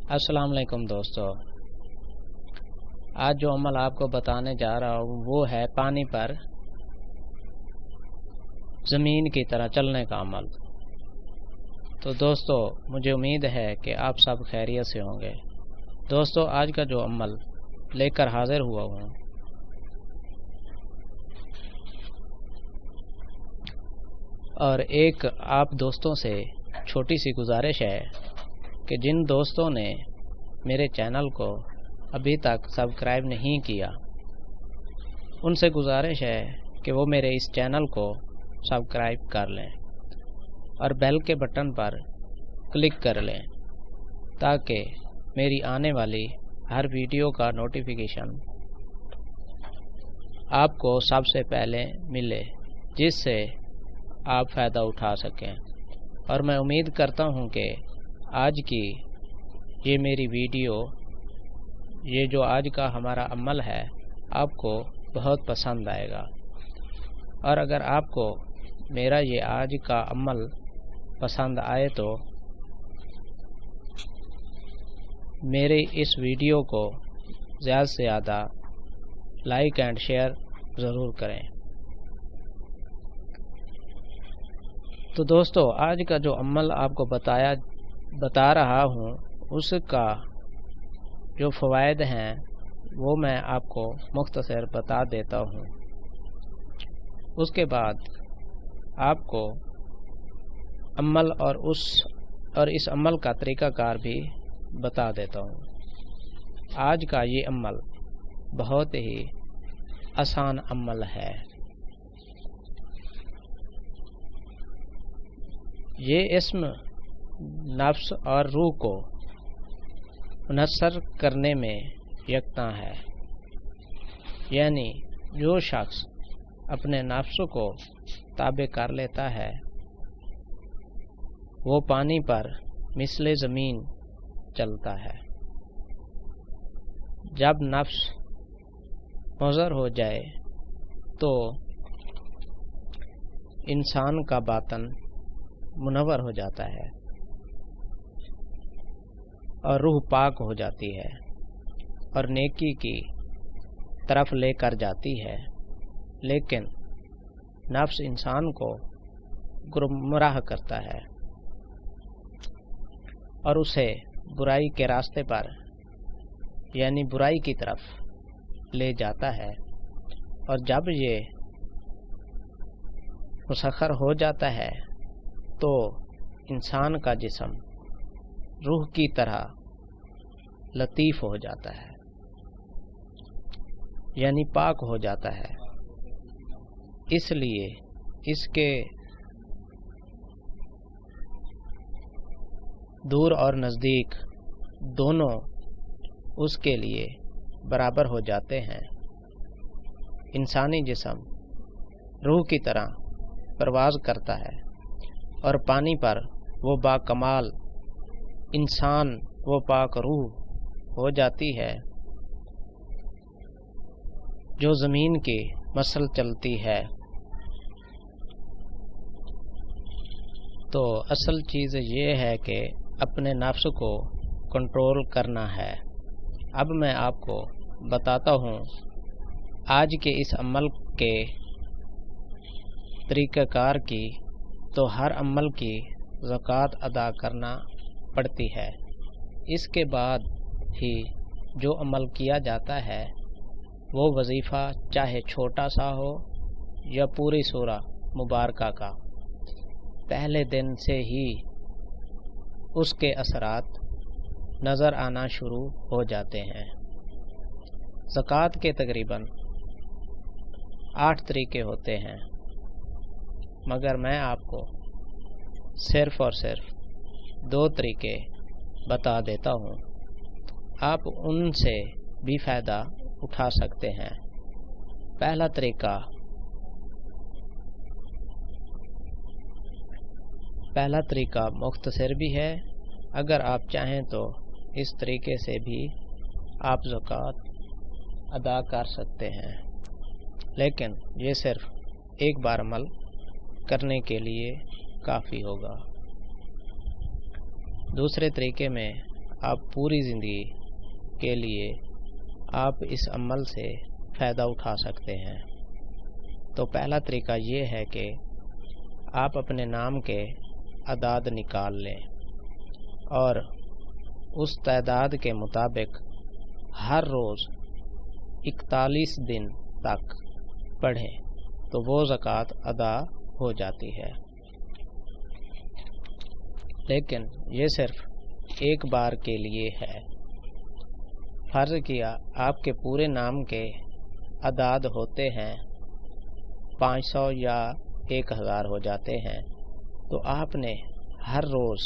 अस्सलाम वालेकुम दोस्तों। आज जो अमल आपको बताने जा रहा हूँ वो है पानी पर ज़मीन की तरह चलने का अमल। तो दोस्तों, मुझे उम्मीद है कि आप सब खैरियत से होंगे। दोस्तों, आज का जो अमल लेकर हाजिर हुआ हूँ और एक आप दोस्तों से छोटी सी गुजारिश है कि जिन दोस्तों ने मेरे चैनल को अभी तक सब्सक्राइब नहीं किया, उनसे गुजारिश है कि वो मेरे इस चैनल को सब्सक्राइब कर लें और बेल के बटन पर क्लिक कर लें ताकि मेरी आने वाली हर वीडियो का नोटिफिकेशन आपको सबसे पहले मिले, जिससे आप फ़ायदा उठा सकें। और मैं उम्मीद करता हूं कि आज की ये मेरी वीडियो, ये जो आज का हमारा अमल है, आपको बहुत पसंद आएगा। और अगर आपको मेरा ये आज का अमल पसंद आए तो मेरे इस वीडियो को ज़्यादा से ज़्यादा लाइक एंड शेयर ज़रूर करें। तो दोस्तों, आज का जो अमल आपको बता रहा हूँ उसका जो फ़वाइद हैं वो मैं आपको मुख्तसर बता देता हूँ। उसके बाद आपको अमल और इस अमल का तरीक़ाकार भी बता देता हूँ। आज का ये अमल बहुत ही आसान अमल है। ये इस्म नफ्स और रूह को मुनस्सर करने में यकता है, यानी जो शख्स अपने नफ्स को ताबे कर लेता है वो पानी पर मिसले ज़मीन चलता है। जब नफ्स मुज़र हो जाए तो इंसान का बातन मुनव्वर हो जाता है और रूह पाक हो जाती है और नेकी की तरफ लेकर जाती है। लेकिन नफ्स इंसान को गुमराह करता है और उसे बुराई के रास्ते पर, यानी बुराई की तरफ ले जाता है। और जब ये मुसख्खर हो जाता है तो इंसान का जिस्म रूह की तरह लतीफ़ हो जाता है, यानी पाक हो जाता है। इसलिए इसके दूर और नज़दीक दोनों उसके लिए बराबर हो जाते हैं। इंसानी जिस्म रूह की तरह परवाज़ करता है और पानी पर वो बाकमाल इंसान, वो पाक रूह हो जाती है जो ज़मीन की मसल चलती है। तो असल चीज़ ये है कि अपने नफ्स को कंट्रोल करना है। अब मैं आपको बताता हूँ आज के इस अमल के तरीक़ाकार की। तो हर अमल की ज़कात अदा करना पड़ती है। इसके बाद ही जो अमल किया जाता है वो वजीफ़ा चाहे छोटा सा हो या पूरी सूरा मुबारका का, पहले दिन से ही उसके असरात नज़र आना शुरू हो जाते हैं। ज़कात के तकरीबन 8 तरीके होते हैं, मगर मैं आपको सिर्फ़ और सिर्फ 2 तरीके बता देता हूँ। आप उनसे भी फ़ायदा उठा सकते हैं। पहला तरीका मुख्तसर भी है। अगर आप चाहें तो इस तरीके से भी आप ज़कात अदा कर सकते हैं, लेकिन ये सिर्फ एक बार अमल करने के लिए काफ़ी होगा। दूसरे तरीके में آپ پوری زندگی کے لیے آپ اس عمل سے فائدہ اٹھا سکتے ہیں۔ تو پہلا طریقہ یہ ہے کہ آپ اپنے نام کے اعداد نکال لیں اور اس تعداد کے مطابق ہر روز 41 دن تک پڑھیں تو وہ زکوٰۃ ادا ہو جاتی ہے۔ لیکن یہ صرف ایک بار کے لیے ہے۔ فرض کیا آپ کے پورے نام کے اعداد ہوتے ہیں 500 یا 1000 ہو جاتے ہیں، تو آپ نے ہر روز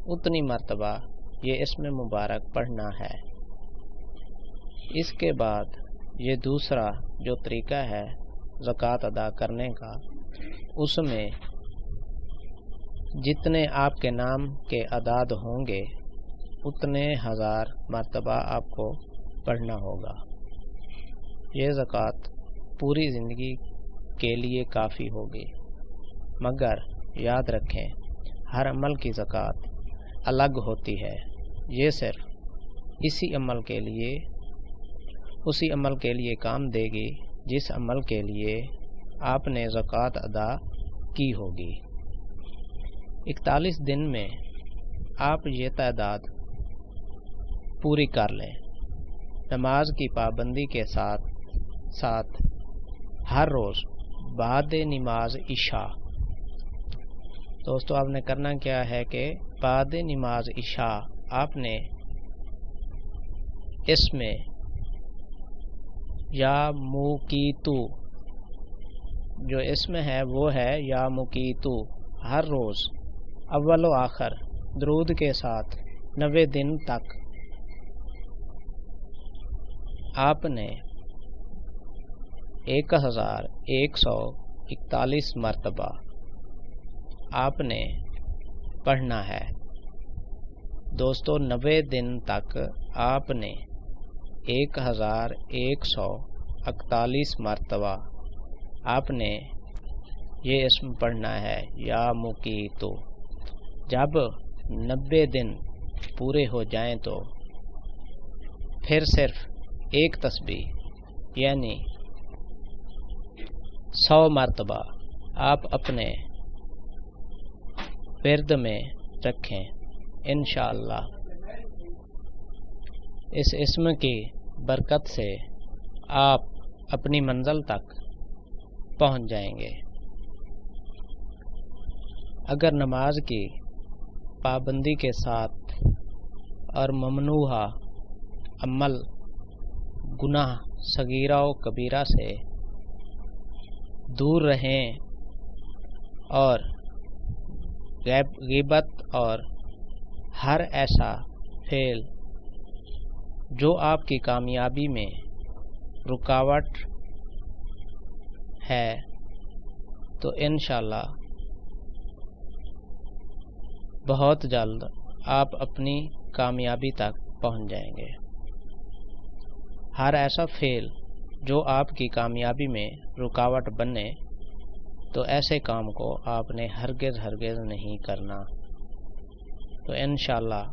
اتنی مرتبہ یہ اسم مبارک پڑھنا ہے۔ اس کے بعد یہ دوسرا جو طریقہ ہے زکوٰۃ ادا کرنے کا، اس میں جتنے آپ کے نام کے اعداد ہوں گے اتنے 1000 مرتبہ آپ کو پڑھنا ہوگا۔ یہ زکوٰۃ پوری زندگی کے لیے کافی ہوگی، مگر یاد رکھیں ہر عمل کی زکوٰۃ الگ ہوتی ہے۔ یہ صرف اسی عمل کے لیے اسی عمل کے لیے کام دے گی جس عمل کے لیے آپ نے زکوٰۃ ادا کی ہوگی۔ 41 دن میں آپ یہ تعداد پوری کر لیں، نماز کی پابندی کے ساتھ ساتھ ہر روز بعد نماز عشاء۔ دوستو آپ نے کرنا کیا ہے کہ بعد نماز عشاء آپ نے اس میں یا موقیتو جو اسم ہے وہ ہے یا موقیتو، ہر روز اول و آخر درود کے ساتھ 90 دن تک آپ نے 1141 مرتبہ آپ نے پڑھنا ہے۔ دوستو 90 دن تک آپ نے 1141 مرتبہ آپ نے یہ اسم پڑھنا ہے یا موقیتو۔ جب 90 دن پورے ہو جائیں تو پھر صرف ایک تسبیح یعنی 100 مرتبہ آپ اپنے ورد میں رکھیں۔ انشاءاللہ اس اسم کی برکت سے آپ اپنی منزل تک پہنچ جائیں گے۔ اگر نماز کی پابندی کے ساتھ اور ممنوع عمل گناہ صغیرہ و کبیرہ سے دور رہیں اور غیبت اور ہر ایسا فعل جو آپ کی کامیابی میں رکاوٹ ہے تو انشاءاللہ بہت جلد آپ اپنی کامیابی تک پہنچ جائیں گے۔ ہر ایسا فعل جو آپ کی کامیابی میں رکاوٹ بنے تو ایسے کام کو آپ نے ہرگز نہیں کرنا، تو انشاءاللہ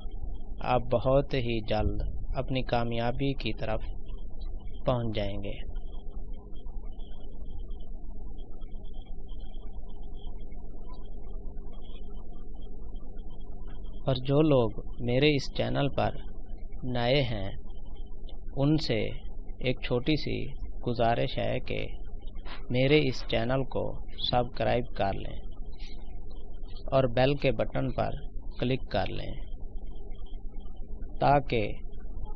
آپ بہت ہی جلد اپنی کامیابی کی طرف پہنچ جائیں گے۔ اور جو لوگ میرے اس چینل پر نئے ہیں ان سے ایک چھوٹی سی گزارش ہے کہ میرے اس چینل کو سبسکرائب کر لیں اور بیل کے بٹن پر کلک کر لیں تاکہ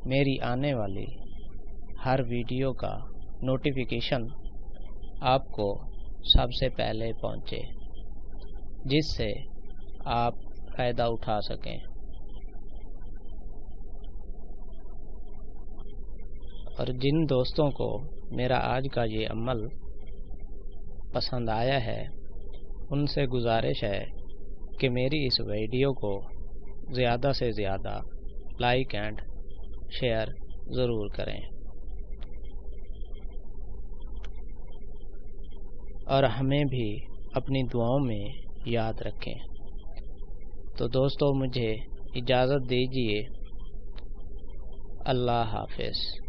میری آنے والی ہر ویڈیو کا نوٹیفیکیشن آپ کو سب سے پہلے پہنچے، جس سے آپ فائدہ اٹھا سکیں۔ اور جن دوستوں کو میرا آج کا یہ عمل پسند آیا ہے ان سے گزارش ہے کہ میری اس ویڈیو کو زیادہ سے زیادہ لائک اینڈ شیئر ضرور کریں اور ہمیں بھی اپنی دعاؤں میں یاد رکھیں۔ تو دوستو مجھے اجازت دیجیے، اللہ حافظ۔